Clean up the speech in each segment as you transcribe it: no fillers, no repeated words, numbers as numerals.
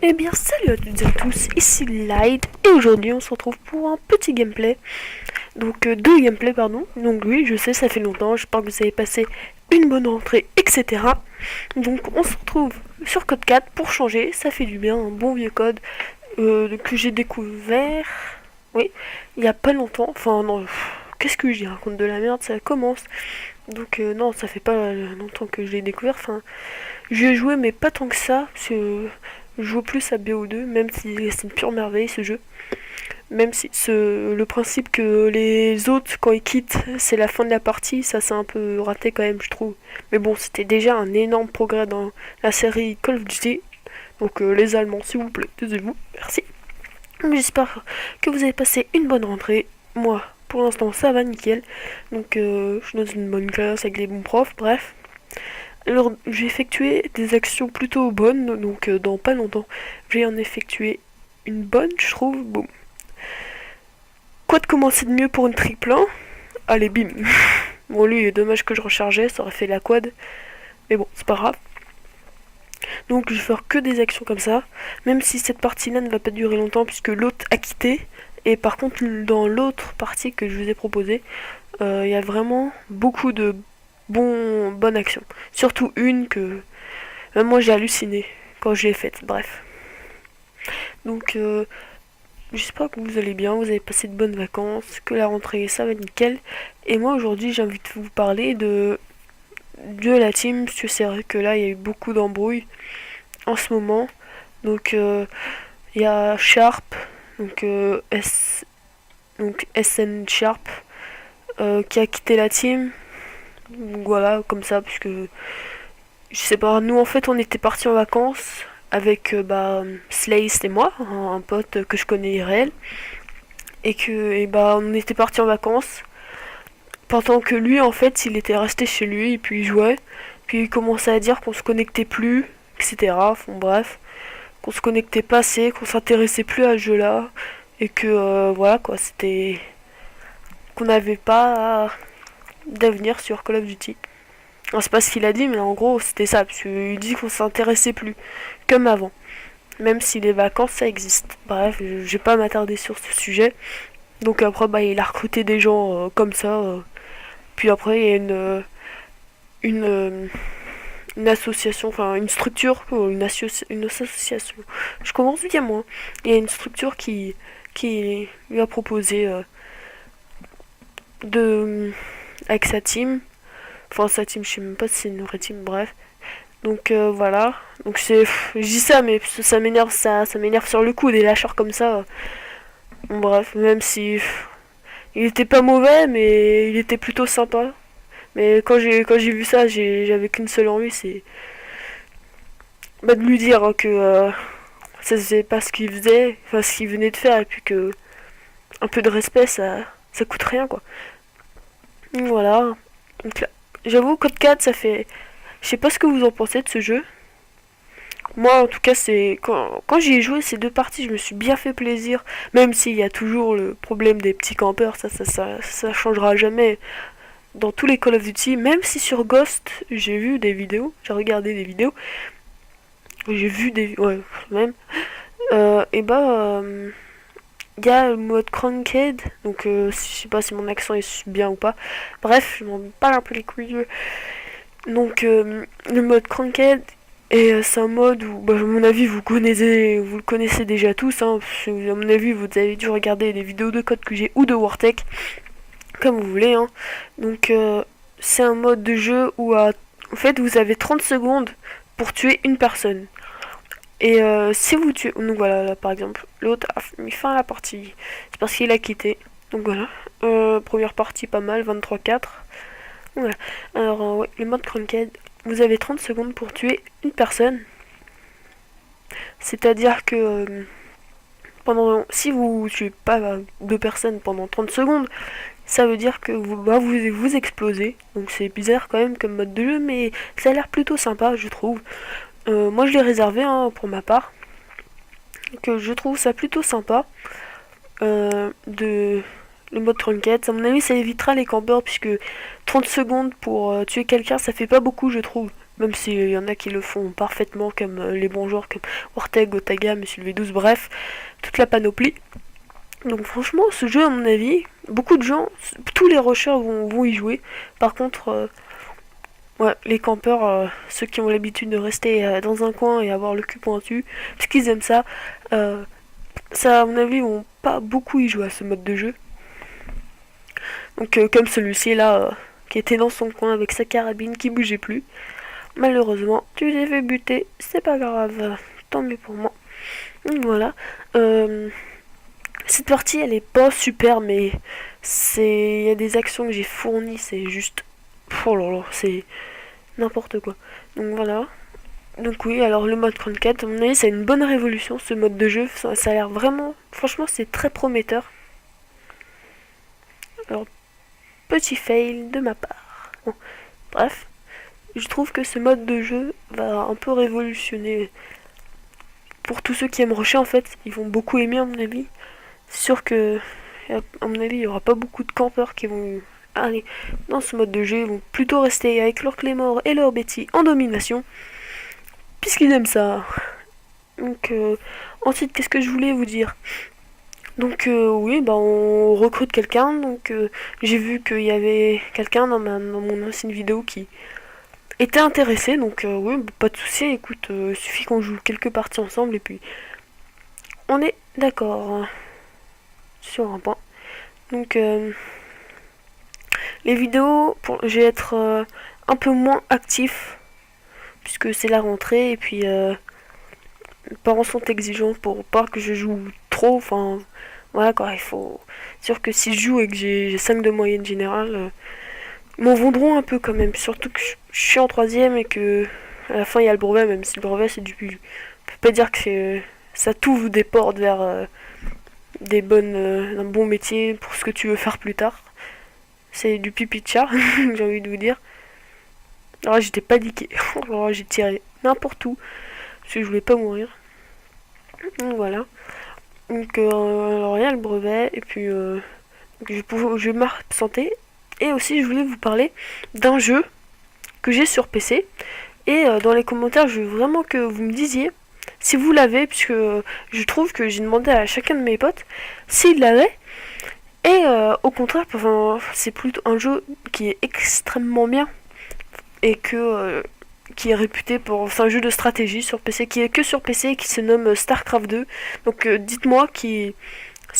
Eh bien salut à toutes et à tous, ici Light et aujourd'hui on se retrouve pour un petit gameplay. Donc deux gameplays pardon. Donc oui je sais ça fait longtemps, j'espère que vous avez passé une bonne rentrée etc. Donc on se retrouve sur Code 4 pour changer, ça fait du bien, un bon vieux code que j'ai découvert, oui, il y a pas longtemps, enfin non, qu'est-ce que je dis, raconte de la merde, ça commence. Donc non ça fait pas longtemps que je l'ai découvert, enfin j'y ai joué mais pas tant que ça, parce que je joue plus à BO2, même si c'est une pure merveille ce jeu. Même si le principe que les autres, quand ils quittent, c'est la fin de la partie, ça c'est un peu raté quand même, je trouve. Mais bon, c'était déjà un énorme progrès dans la série Call of Duty. Donc les Allemands, s'il vous plaît, taisez-vous, merci. Donc j'espère que vous avez passé une bonne rentrée. Moi, pour l'instant, ça va nickel. Donc je suis dans une bonne classe avec des bons profs, bref. Alors, j'ai effectué des actions plutôt bonnes, donc dans pas longtemps, j'ai en effectué une bonne, je trouve. Bon, quoi de commencer de mieux pour une triple 1? Allez, bim. Bon, lui, dommage que je rechargeais, ça aurait fait la quad, mais bon, c'est pas grave. Donc, je vais faire que des actions comme ça, même si cette partie-là ne va pas durer longtemps puisque l'autre a quitté. Et par contre, dans l'autre partie que je vous ai proposée, il y a vraiment beaucoup de bonnes actions. Surtout une que même moi j'ai halluciné quand je l'ai faite. Bref. Donc j'espère que vous allez bien, vous avez passé de bonnes vacances, que la rentrée ça va nickel. Et moi aujourd'hui j'ai envie de vous parler de la team, parce que c'est vrai que là il y a eu beaucoup d'embrouilles en ce moment. Donc il y a Sharp, donc donc SN Sharp, qui a quitté la team. Donc voilà, comme ça, puisque je sais pas, nous en fait on était partis en vacances avec Slace et moi, un pote que je connais IRL, et on était partis en vacances pendant que lui en fait il était resté chez lui et puis il jouait, puis il commençait à dire qu'on se connectait plus, etc. Enfin bref, qu'on se connectait pas assez, qu'on s'intéressait plus à ce jeu là, et que voilà quoi, c'était qu'on n'avait pas d'avenir sur Call of Duty. Non, c'est pas ce qu'il a dit, mais en gros, c'était ça, parce qu'il dit qu'on s'intéressait plus, comme avant. Même si les vacances, ça existe. Bref, je vais pas m'attarder sur ce sujet. Donc après, il a recruté des gens comme ça. Puis après, il y a une, euh, une association, enfin une structure, une association. Je commence bien moi. Il y a une structure qui lui a proposé de avec sa team. Enfin sa team, je sais même pas si c'est une vraie team, bref. Donc voilà. Donc je dis ça, mais ça m'énerve, ça m'énerve sur le coup des lâcheurs comme ça. Bon, bref, même si il était pas mauvais, mais il était plutôt sympa. Mais quand j'ai vu ça, j'avais qu'une seule envie, c'est de lui dire que ça faisait pas ce qu'il faisait, enfin ce qu'il venait de faire, et puis que un peu de respect, ça coûte rien quoi. Donc, voilà. Donc là, j'avoue, Code 4, ça fait. Je sais pas ce que vous en pensez de ce jeu. Moi, en tout cas, c'est quand j'y ai joué ces deux parties, je me suis bien fait plaisir. Même s'il y a toujours le problème des petits campeurs, ça changera jamais dans tous les Call of Duty. Même si sur Ghost, j'ai vu des vidéos, j'ai regardé des vidéos, j'ai vu des, ouais, même. Il y a le mode Cranked, donc je sais pas si mon accent est bien ou pas. Bref, je m'en parle un peu les couilles. Donc le mode Cranked, et c'est un mode où, à mon avis, vous le connaissez déjà tous. Hein, parce que, à mon avis, vous avez dû regarder des vidéos de Code QG ou de Wartech, comme vous voulez. Hein. Donc, c'est un mode de jeu où, en fait, vous avez 30 secondes pour tuer une personne. Et si vous tuez. Donc voilà, là, par exemple, l'autre a mis fin à la partie. C'est parce qu'il a quitté. Donc voilà. Première partie, pas mal, 23-4. Voilà. Alors, ouais, le mode Cranked, vous avez 30 secondes pour tuer une personne. C'est-à-dire que si vous tuez pas deux personnes pendant 30 secondes, ça veut dire que vous explosez. Donc c'est bizarre quand même comme mode de jeu, mais ça a l'air plutôt sympa, je trouve. Moi je l'ai réservé pour ma part. Que je trouve ça plutôt sympa. De le mode trinket. À mon avis, ça évitera les campeurs puisque 30 secondes pour tuer quelqu'un, ça fait pas beaucoup, je trouve. même s'il y en a qui le font parfaitement, comme les bons joueurs comme Orteg, Otaga, Monsieur le V12, bref, toute la panoplie. Donc franchement, ce jeu, à mon avis, beaucoup de gens, tous les rushers vont y jouer. Par contre, ouais, les campeurs, ceux qui ont l'habitude de rester dans un coin et avoir le cul pointu, parce qu'ils aiment ça, ça, à mon avis, vont pas beaucoup y jouer à ce mode de jeu. Donc comme celui-ci là, qui était dans son coin avec sa carabine qui bougeait plus. Malheureusement, tu t'es fait buter, c'est pas grave, tant mieux pour moi. Donc voilà. Cette partie, elle est pas super, mais il y a des actions que j'ai fournies, c'est juste, oh là là, c'est n'importe quoi. Donc voilà. Donc oui, alors le mode 34, à mon avis, c'est une bonne révolution, ce mode de jeu. Ça a l'air vraiment, franchement, c'est très prometteur. Alors, petit fail de ma part. Bon, bref, je trouve que ce mode de jeu va un peu révolutionner. Pour tous ceux qui aiment rusher, en fait, ils vont beaucoup aimer, à mon avis. C'est sûr que, à mon avis, il n'y aura pas beaucoup de campeurs qui vont aller dans ce mode de jeu. Ils vont plutôt rester avec leur Claymore et leur Betty en domination, puisqu'ils aiment ça. Donc, ensuite, qu'est-ce que je voulais vous dire? Donc, oui, bah, on recrute quelqu'un. Donc, j'ai vu qu'il y avait quelqu'un dans mon ancienne vidéo qui était intéressé. Donc, oui, bah, pas de souci. Écoute, il suffit qu'on joue quelques parties ensemble et puis on est d'accord sur un point. Donc, les vidéos, je vais être un peu moins actif puisque c'est la rentrée et puis les parents sont exigeants pour pas que je joue trop. Enfin, voilà quoi, il faut. C'est sûr que si je joue et que j'ai 5 de moyenne générale, ils m'en voudront un peu quand même. Surtout que je suis en troisième et que à la fin il y a le brevet, même si le brevet c'est du. Je peux pas dire que ça t'ouvre des portes vers un bon métier pour ce que tu veux faire plus tard. C'est du pipi de chat, j'ai envie de vous dire. Alors j'étais paniqué. Alors j'ai tiré n'importe où parce que je voulais pas mourir. Donc voilà. Donc alors il y a le brevet et puis je vais m'absenter. Et aussi je voulais vous parler d'un jeu que j'ai sur PC. Et dans les commentaires je veux vraiment que vous me disiez si vous l'avez, puisque je trouve que j'ai demandé à chacun de mes potes s'ils l'avaient. Et au contraire, enfin, c'est plutôt un jeu qui est extrêmement bien et qui est réputé pour. C'est un jeu de stratégie sur PC qui est que sur PC et qui se nomme StarCraft 2. Donc dites-moi si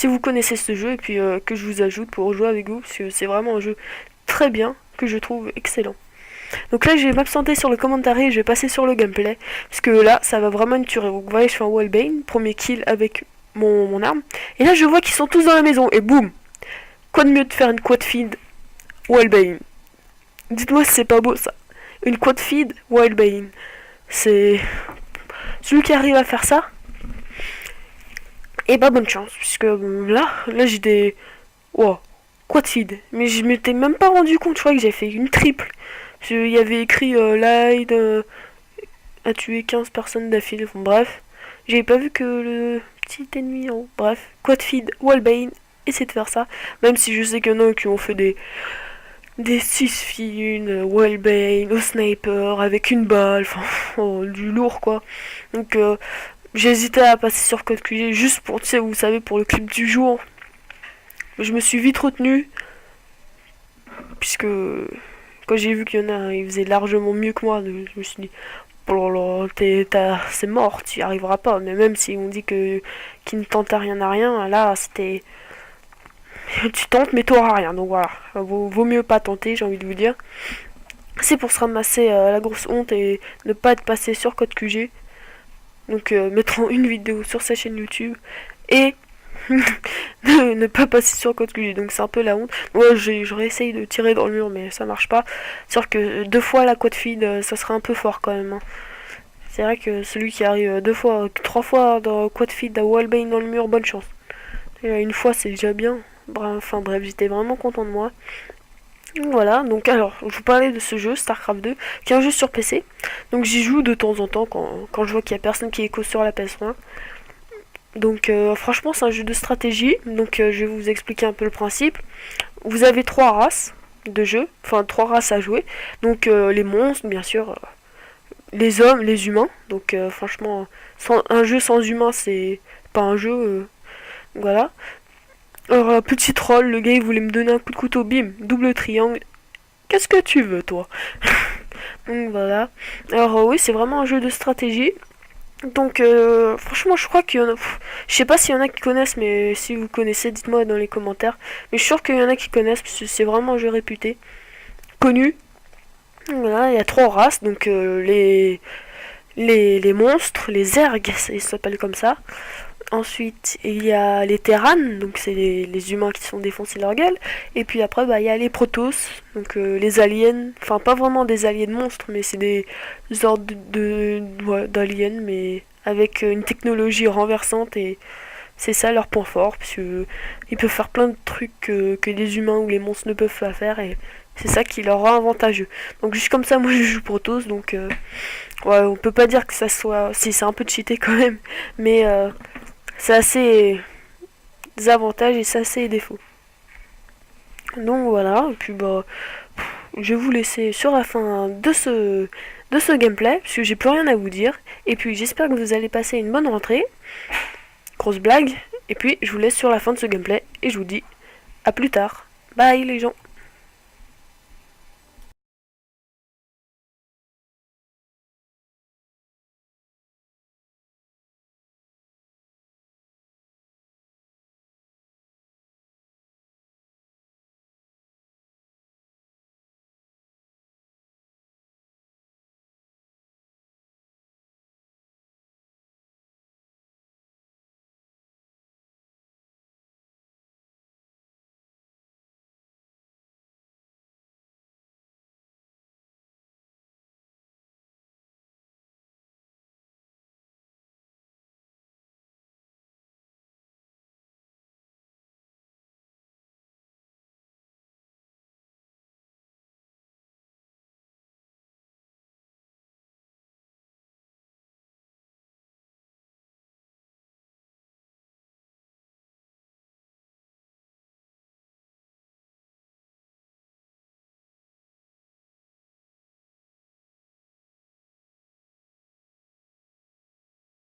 vous connaissez ce jeu et puis que je vous ajoute pour jouer avec vous, parce que c'est vraiment un jeu très bien que je trouve excellent. Donc là, je vais m'absenter sur le commentaire et je vais passer sur le gameplay, parce que là, ça va vraiment me tuer. Donc vous voyez, je fais un wallbane, premier kill avec mon arme. Et là, je vois qu'ils sont tous dans la maison et boum. Quoi de mieux de faire une quad feed wallbane? Dites-moi si c'est pas beau ça. Une quad feed wallbane. C'est celui qui arrive à faire ça. Et bah bonne chance, puisque là j'ai des. Wow, quad feed. Mais je m'étais même pas rendu compte, je crois que j'ai fait une triple. Il y avait écrit Light a tué 15 personnes d'affilée. Enfin, bref, j'avais pas vu que le petit ennemi en. Bref, quad feed wallbane. Essayez de faire ça. Même si je sais qu'il y en a qui ont fait des 6 filles, une wallbane au sniper avec une balle. Enfin, oh, du lourd quoi. Donc j'ai hésité à passer sur Code QG juste pour, tu sais, vous savez, pour le clip du jour. Je me suis vite retenu. Puisque quand j'ai vu qu'il y en a, ils faisaient largement mieux que moi, je me suis dit, oh là là, c'est mort, tu y arriveras pas. Mais même si on dit qu'il ne tente à rien, là c'était. Tu tentes, mais t'auras rien. Donc voilà, vaut mieux pas tenter, j'ai envie de vous dire. C'est pour se ramasser la grosse honte et ne pas être passé sur Code QG. Donc mettre une vidéo sur sa chaîne YouTube et ne pas passer sur Code QG. Donc c'est un peu la honte. Moi j'aurais essayé de tirer dans le mur, mais ça marche pas. C'est sûr que 2 fois la quad feed, ça serait un peu fort quand même. Hein. C'est vrai que celui qui arrive 2 fois, 3 fois dans quad feed à wallbane dans le mur, bonne chance. Et une fois c'est déjà bien. Enfin bref, j'étais vraiment content de moi. Voilà, donc alors, je vous parlais de ce jeu, StarCraft 2, qui est un jeu sur PC. Donc j'y joue de temps en temps quand je vois qu'il n'y a personne qui écho sur la PS1. Donc franchement, c'est un jeu de stratégie. Donc je vais vous expliquer un peu le principe. Vous avez 3 races de jeu, enfin 3 races à jouer. Donc les monstres, bien sûr, les hommes, les humains. Donc franchement, un jeu sans humains, c'est pas un jeu. Voilà. Alors, petit troll, le gars il voulait me donner un coup de couteau, bim, double triangle. Qu'est-ce que tu veux, toi? Donc voilà. Alors, oui, c'est vraiment un jeu de stratégie. Donc, franchement, je crois qu'il y en a. Je sais pas s'il y en a qui connaissent, mais si vous connaissez, dites-moi dans les commentaires. Mais je suis sûr qu'il y en a qui connaissent, parce que c'est vraiment un jeu réputé. Connu. Voilà, il y a trois races, donc les monstres, les zergs, ils s'appellent comme ça. Ensuite, il y a les Terran, donc c'est les humains qui se font défoncer leur gueule. Et puis après, bah, il y a les Protoss, donc les aliens. Enfin, pas vraiment des aliens monstres, mais c'est des sortes ouais, d'aliens, mais avec une technologie renversante. Et c'est ça leur point fort, parce que ils peuvent faire plein de trucs que les humains ou les monstres ne peuvent pas faire. Et c'est ça qui leur rend avantageux. Donc juste comme ça, moi je joue Protoss, donc ouais, on peut pas dire que ça soit. Si, c'est un peu cheaté quand même, mais c'est assez des avantages et c'est assez des défauts. Donc voilà, et puis bah, je vais vous laisser sur la fin de ce gameplay, parce que j'ai plus rien à vous dire. Et puis j'espère que vous allez passer une bonne rentrée. Grosse blague. Et puis je vous laisse sur la fin de ce gameplay et je vous dis à plus tard. Bye les gens.